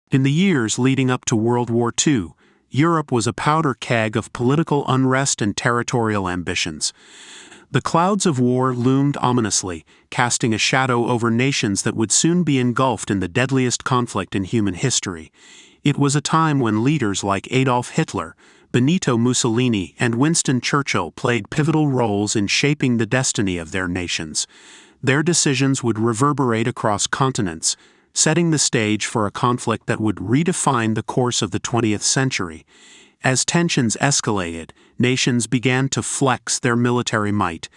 In the years leading up to World War II, Europe was a powder keg of political unrest and territorial ambitions. The clouds of war loomed ominously, casting a shadow over nations that would soon be engulfed in the deadliest conflict in human history. It was a time when leaders like Adolf Hitler, Benito Mussolini, and Winston Churchill played pivotal roles in shaping the destiny of their nations. Their decisions would reverberate across continents, setting the stage for a conflict that would redefine the course of the 20th century. As tensions escalated, nations began to flex their military might.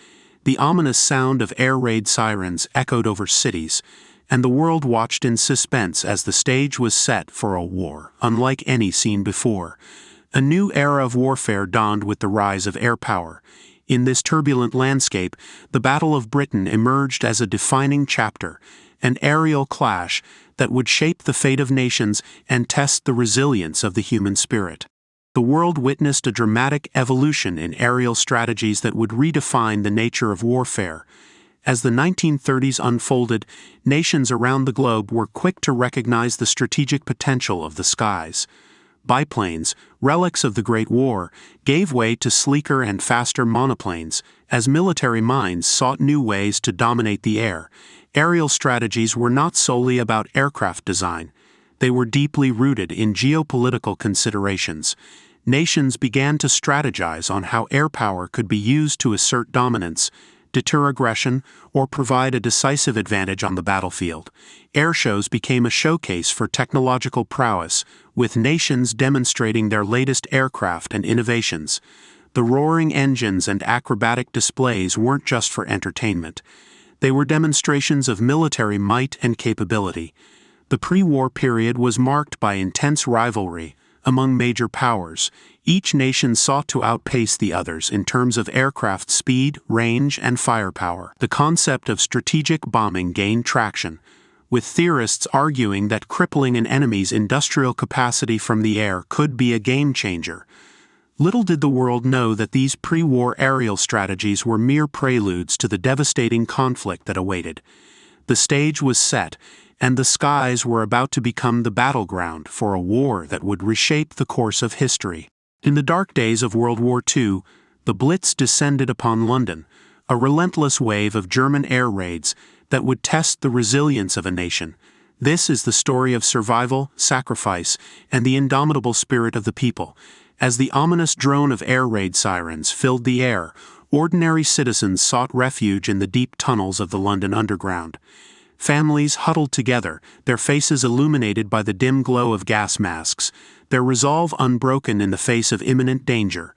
The ominous sound of air raid sirens echoed over cities, and the world watched in suspense as the stage was set for a war unlike any seen before. A new era of warfare dawned with the rise of air power. In this turbulent landscape, the Battle of Britain emerged as a defining chapter, an aerial clash that would shape the fate of nations and test the resilience of the human spirit. The world witnessed a dramatic evolution in aerial strategies that would redefine the nature of warfare. As the 1930s unfolded, nations around the globe were quick to recognize the strategic potential of the skies. Biplanes, relics of the Great War, gave way to sleeker and faster monoplanes as military minds sought new ways to dominate the air. Aerial strategies were not solely about aircraft design. They were deeply rooted in geopolitical considerations. Nations began to strategize on how air power could be used to assert dominance, deter aggression, or provide a decisive advantage on the battlefield. Air shows became a showcase for technological prowess, with nations demonstrating their latest aircraft and innovations. The roaring engines and acrobatic displays weren't just for entertainment. They were demonstrations of military might and capability. The pre-war period was marked by intense rivalry among major powers. Each nation sought to outpace the others in terms of aircraft speed, range, and firepower. The concept of strategic bombing gained traction, with theorists arguing that crippling an enemy's industrial capacity from the air could be a game-changer. Little did the world know that these pre-war aerial strategies were mere preludes to the devastating conflict that awaited. The stage was set, and the skies were about to become the battleground for a war that would reshape the course of history. In the dark days of World War II, the Blitz descended upon London, a relentless wave of German air raids that would test the resilience of a nation. This is the story of survival, sacrifice, and the indomitable spirit of the people. As the ominous drone of air raid sirens filled the air, ordinary citizens sought refuge in the deep tunnels of the London Underground. Families huddled together, their faces illuminated by the dim glow of gas masks, their resolve unbroken in the face of imminent danger.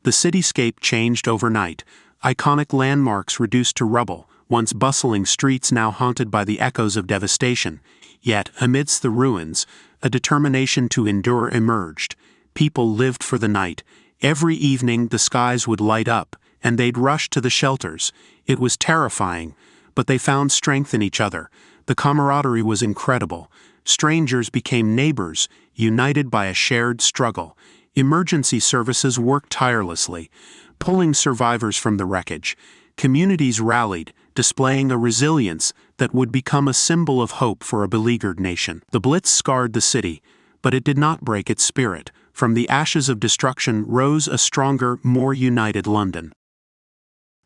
The cityscape changed overnight, iconic landmarks reduced to rubble, once bustling streets now haunted by the echoes of devastation. Yet, amidst the ruins, a determination to endure emerged. People lived for the night. Every evening the skies would light up, and they'd rush to the shelters. It was terrifying, but they found strength in each other. The camaraderie was incredible. Strangers became neighbors, united by a shared struggle. Emergency services worked tirelessly, pulling survivors from the wreckage. Communities rallied, displaying a resilience that would become a symbol of hope for a beleaguered nation. The Blitz scarred the city, but it did not break its spirit. From the ashes of destruction rose a stronger, more united London.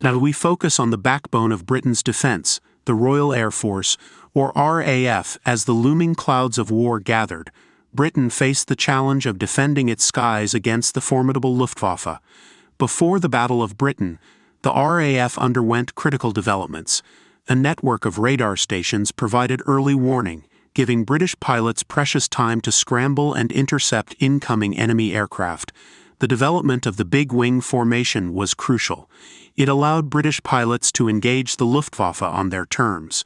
Now we focus on the backbone of Britain's defense, the Royal Air Force, or RAF. As the looming clouds of war gathered, Britain faced the challenge of defending its skies against the formidable Luftwaffe. Before the Battle of Britain, the RAF underwent critical developments. A network of radar stations provided early warning, giving British pilots precious time to scramble and intercept incoming enemy aircraft. The development of the Big Wing formation was crucial. It allowed British pilots to engage the Luftwaffe on their terms.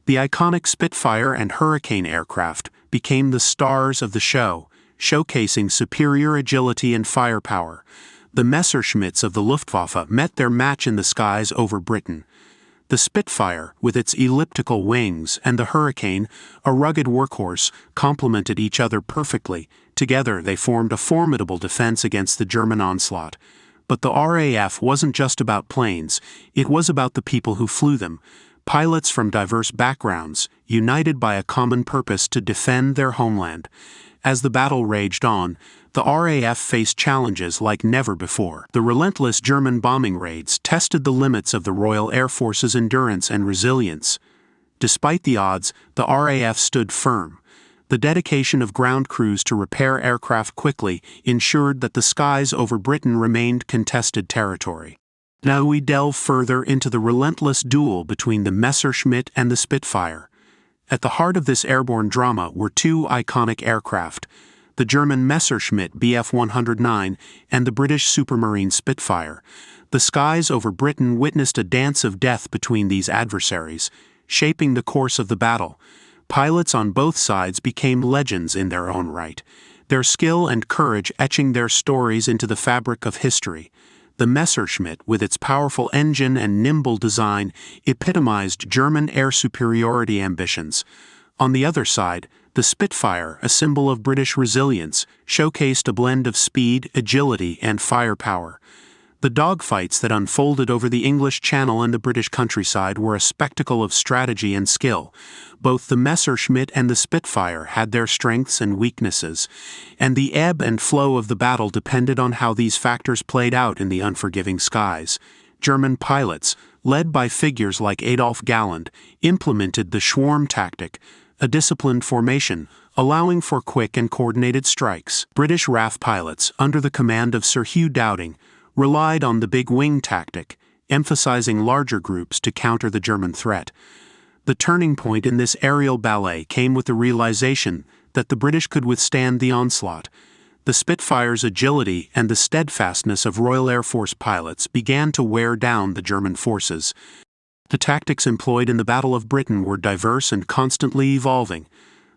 The iconic Spitfire and Hurricane aircraft became the stars of the show, showcasing superior agility and firepower. The Messerschmitts of the Luftwaffe met their match in the skies over Britain. The Spitfire, with its elliptical wings, and the Hurricane, a rugged workhorse, complemented each other perfectly. Together they formed a formidable defense against the German onslaught. But the RAF wasn't just about planes, it was about the people who flew them. pilots from diverse backgrounds, united by a common purpose to defend their homeland. As the battle raged on, the RAF faced challenges like never before. The relentless German bombing raids tested the limits of the Royal Air Force's endurance and resilience. Despite the odds, the RAF stood firm. The dedication of ground crews to repair aircraft quickly ensured that the skies over Britain remained contested territory. Now we delve further into the relentless duel between the Messerschmitt and the Spitfire. At the heart of this airborne drama were two iconic aircraft, the German Messerschmitt Bf 109 and the British Supermarine Spitfire. The skies over Britain witnessed a dance of death between these adversaries, shaping the course of the battle. Pilots on both sides became legends in their own right, their skill and courage etching their stories into the fabric of history. The Messerschmitt, with its powerful engine and nimble design, epitomized German air superiority ambitions. On the other side, the Spitfire, a symbol of British resilience, showcased a blend of speed, agility, and firepower. The dogfights that unfolded over the English Channel and the British countryside were a spectacle of strategy and skill. Both the Messerschmitt and the Spitfire had their strengths and weaknesses, and the ebb and flow of the battle depended on how these factors played out in the unforgiving skies. German pilots, led by figures like Adolf Galland, implemented the swarm tactic, a disciplined formation, allowing for quick and coordinated strikes. British RAF pilots, under the command of Sir Hugh Dowding, relied on the big wing tactic, emphasizing larger groups to counter the German threat. The turning point in this aerial ballet came with the realization that the British could withstand the onslaught. The Spitfire's agility and the steadfastness of Royal Air Force pilots began to wear down the German forces. The tactics employed in the Battle of Britain were diverse and constantly evolving.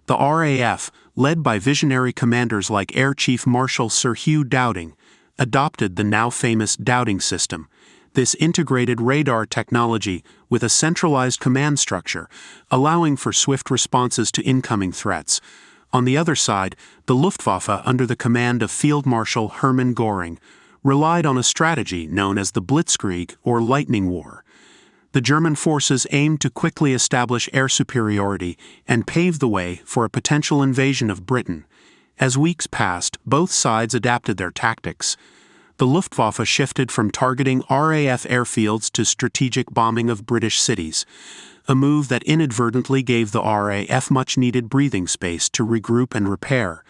The RAF, led by visionary commanders like Air Chief Marshal Sir Hugh Dowding, adopted the now famous Dowding system. This integrated radar technology with a centralized command structure, allowing for swift responses to incoming threats. On the other side, the Luftwaffe, under the command of Field Marshal Hermann Göring, relied on a strategy known as the Blitzkrieg or Lightning War. The German forces aimed to quickly establish air superiority and pave the way for a potential invasion of Britain. As weeks passed, both sides adapted their tactics. The Luftwaffe shifted from targeting RAF airfields to strategic bombing of British cities, a move that inadvertently gave the RAF much-needed breathing space to regroup and repair.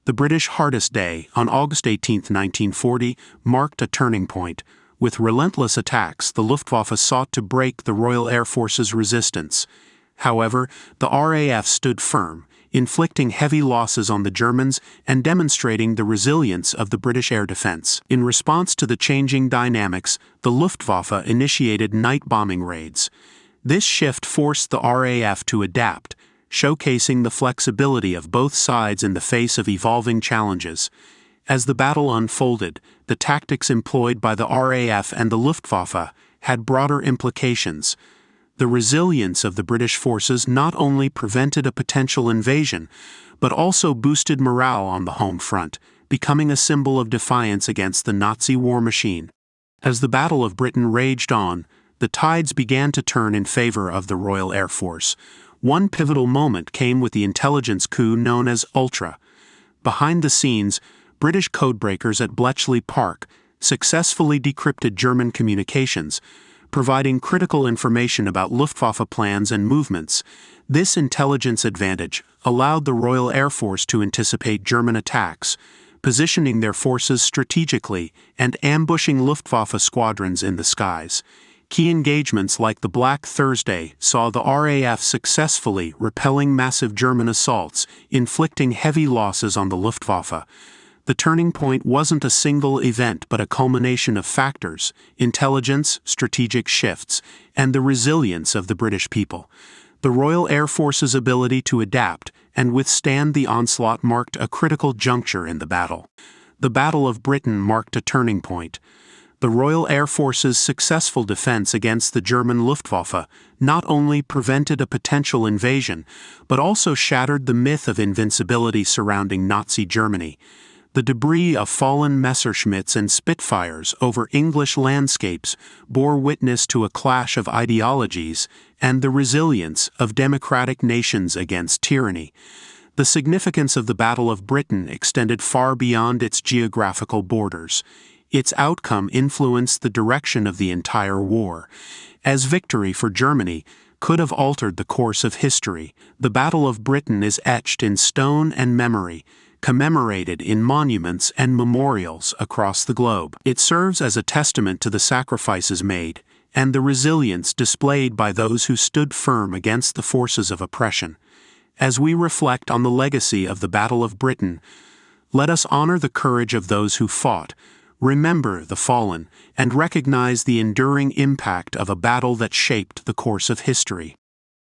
The British Hardest Day, on August 18, 1940, marked a turning point. With relentless attacks, the Luftwaffe sought to break the Royal Air Force's resistance. However, the RAF stood firm, inflicting heavy losses on the Germans and demonstrating the resilience of the British air defense. In response to the changing dynamics, the Luftwaffe initiated night bombing raids. This shift forced the RAF to adapt, showcasing the flexibility of both sides in the face of evolving challenges. As the battle unfolded, the tactics employed by the RAF and the Luftwaffe had broader implications. The resilience of the British forces not only prevented a potential invasion, but also boosted morale on the home front, becoming a symbol of defiance against the Nazi war machine. As the Battle of Britain raged on, the tides began to turn in favor of the Royal Air Force. One pivotal moment came with the intelligence coup known as Ultra. Behind the scenes, British codebreakers at Bletchley Park successfully decrypted German communications, providing critical information about Luftwaffe plans and movements. This intelligence advantage allowed the Royal Air Force to anticipate German attacks, positioning their forces strategically and ambushing Luftwaffe squadrons in the skies. Key engagements like the Black Thursday saw the RAF successfully repelling massive German assaults, inflicting heavy losses on the Luftwaffe. The turning point wasn't a single event but a culmination of factors: intelligence, strategic shifts, and the resilience of the British people. The Royal Air Force's ability to adapt and withstand the onslaught marked a critical juncture in the battle. The Battle of Britain marked a turning point. The Royal Air Force's successful defense against the German Luftwaffe not only prevented a potential invasion, but also shattered the myth of invincibility surrounding Nazi Germany. The debris of fallen Messerschmitts and Spitfires over English landscapes bore witness to a clash of ideologies and the resilience of democratic nations against tyranny. The significance of the Battle of Britain extended far beyond its geographical borders. Its outcome influenced the direction of the entire war. As victory for Germany could have altered the course of history, the Battle of Britain is etched in stone and memory, commemorated in monuments and memorials across the globe. It serves as a testament to the sacrifices made and the resilience displayed by those who stood firm against the forces of oppression. As we reflect on the legacy of the Battle of Britain, let us honor the courage of those who fought, remember the fallen, and recognize the enduring impact of a battle that shaped the course of history.